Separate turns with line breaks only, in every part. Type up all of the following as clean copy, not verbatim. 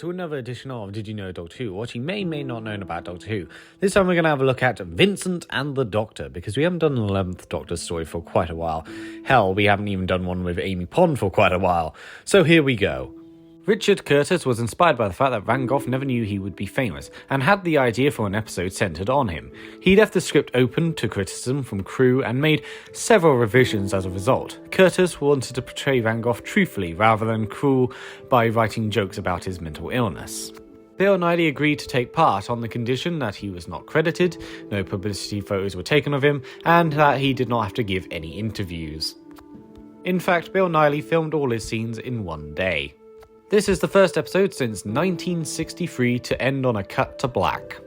to another edition of Did You Know Doctor Who? What you may not know about Doctor Who. This time we're going to have a look at Vincent and the Doctor, because we haven't done an 11th Doctor story for quite a while. Hell, we haven't even done one with Amy Pond for quite a while. So here we go. Richard Curtis was inspired by the fact that Van Gogh never knew he would be famous, and had the idea for an episode centred on him. He left the script open to criticism from crew and made several revisions as a result. Curtis wanted to portray Van Gogh truthfully rather than cruel by writing jokes about his mental illness. Bill Nighy agreed to take part on the condition that he was not credited, no publicity photos were taken of him, and that he did not have to give any interviews. In fact, Bill Nighy filmed all his scenes in one day. This is the first episode since 1963 to end on a cut to black.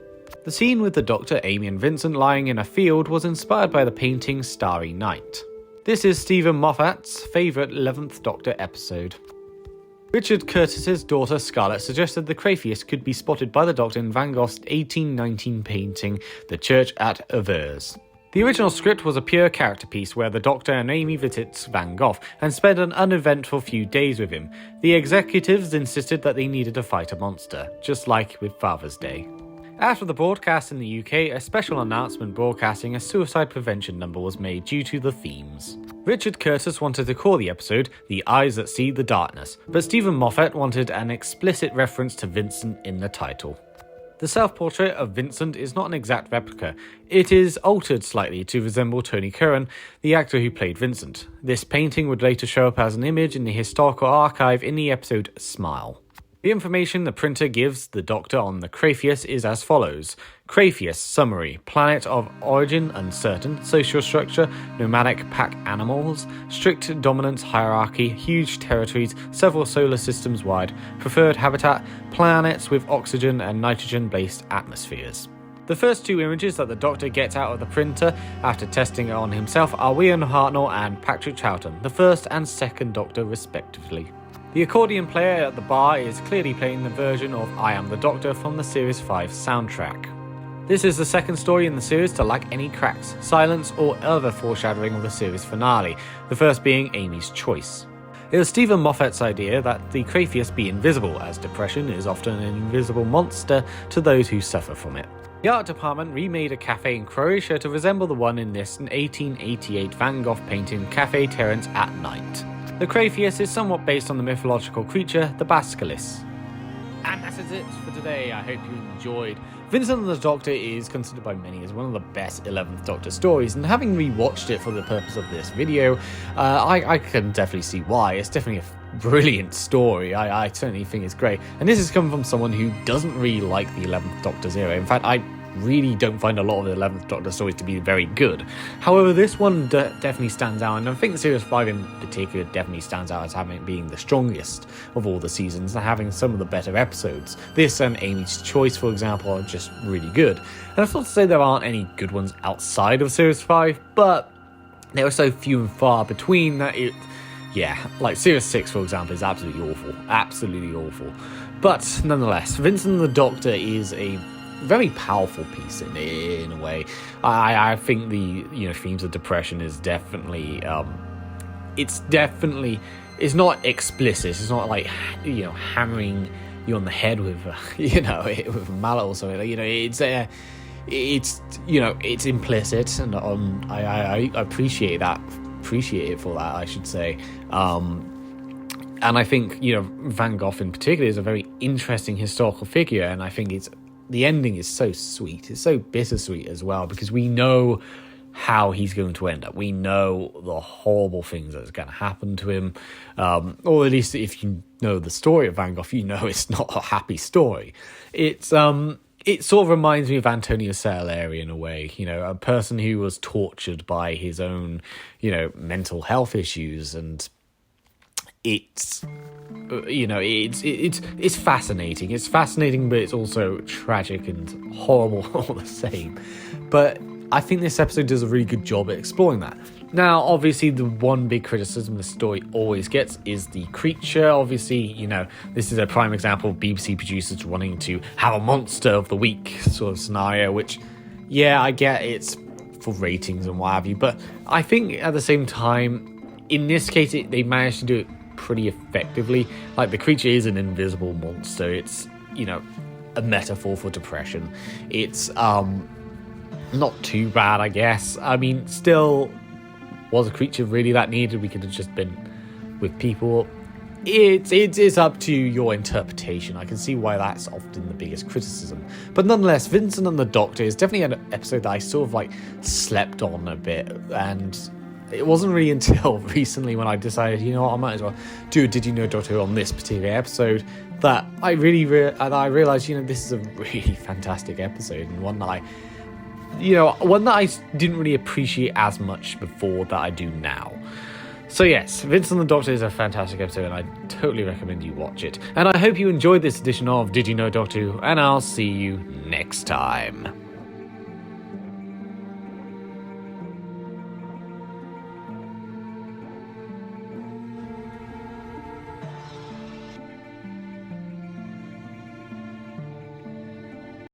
The scene with the Doctor, Amy and Vincent lying in a field was inspired by the painting Starry Night. This is Stephen Moffat's favourite 11th Doctor episode. Richard Curtis's daughter Scarlett suggested the Crayfish could be spotted by the Doctor in Van Gogh's 1819 painting The Church at Avers. The original script was a pure character piece where the Doctor and Amy visits Van Gogh and spend an uneventful few days with him. The executives insisted that they needed to fight a monster, just like with Father's Day. After the broadcast in the UK, a special announcement broadcasting a suicide prevention number was made due to the themes. Richard Curtis wanted to call the episode The Eyes That See the Darkness, but Stephen Moffat wanted an explicit reference to Vincent in the title. The self-portrait of Vincent is not an exact replica. It is altered slightly to resemble Tony Curran, the actor who played Vincent. This painting would later show up as an image in the historical archive in the episode Smile. The information the printer gives the Doctor on the Crayfish is as follows. Crayfish summary: planet of origin uncertain, social structure, nomadic pack animals, strict dominance hierarchy, huge territories, several solar systems wide, preferred habitat, planets with oxygen and nitrogen-based atmospheres. The first two images that the Doctor gets out of the printer after testing it on himself are William Hartnell and Patrick Troughton, the first and second Doctor respectively. The accordion player at the bar is clearly playing the version of I Am the Doctor from the Series 5 soundtrack. This is the second story in the series to lack any cracks, silence, or other foreshadowing of the series finale, the first being Amy's choice. It was Stephen Moffat's idea that the Crayfish be invisible, as depression is often an invisible monster to those who suffer from it. The art department remade a cafe in Croatia to resemble the one in this 1888 Van Gogh painting Café Terence at Night. The Crayfish is somewhat based on the mythological creature, the Basilisk. And that is it for today. I hope you enjoyed. Vincent and the Doctor is considered by many as one of the best 11th Doctor stories, and having rewatched it for the purpose of this video, I can definitely see why. It's definitely a brilliant story. I certainly think it's great. And this is coming from someone who doesn't really like the 11th Doctor's era. In fact, I really don't find a lot of the 11th Doctor stories to be very good. However, this one definitely stands out, and I think Series 5 in particular definitely stands out as being the strongest of all the seasons and having some of the better episodes. This and Amy's Choice, for example, are just really good. And that's not to say there aren't any good ones outside of Series 5, but there are so few and far between that like Series 6, for example, is absolutely awful. But nonetheless, Vincent and the Doctor is a very powerful piece in a way. I think the themes of depression is definitely it's not explicit. It's not like hammering you on the head with with a mallet or something. It's implicit, and I appreciate it for that, I should say. And I think Van Gogh in particular is a very interesting historical figure, and I think the ending is so sweet. It's so bittersweet as well, because we know how he's going to end up. We know the horrible things that's going to happen to him. Or at least if you know the story of Van Gogh, you know it's not a happy story. It sort of reminds me of Antonio Salieri in a way, a person who was tortured by his own, mental health issues, and it's fascinating. It's fascinating, but it's also tragic and horrible all the same. But I think this episode does a really good job at exploring that. Now, obviously, the one big criticism the story always gets is the creature. Obviously, this is a prime example of BBC producers wanting to have a monster of the week sort of scenario, which, I get it's for ratings and what have you, but I think at the same time, in this case, they managed to do it pretty effectively. Like, the creature is an invisible monster. It's, you know, a metaphor for depression. It's not too bad, I guess. I mean, still, was a creature really that needed? We could have just been with people. It's up to your interpretation. I can see why that's often the biggest criticism. But nonetheless, Vincent and the Doctor is definitely an episode that I sort of like slept on a bit, and it wasn't really until recently when I decided, you know what, I might as well do a Did You Know Doctor Who on this particular episode, that I really I realised, you know, this is a really fantastic episode, and one that I didn't really appreciate as much before that I do now. So yes, Vincent and the Doctor is a fantastic episode, and I totally recommend you watch it. And I hope you enjoyed this edition of Did You Know Doctor Who, and I'll see you next time.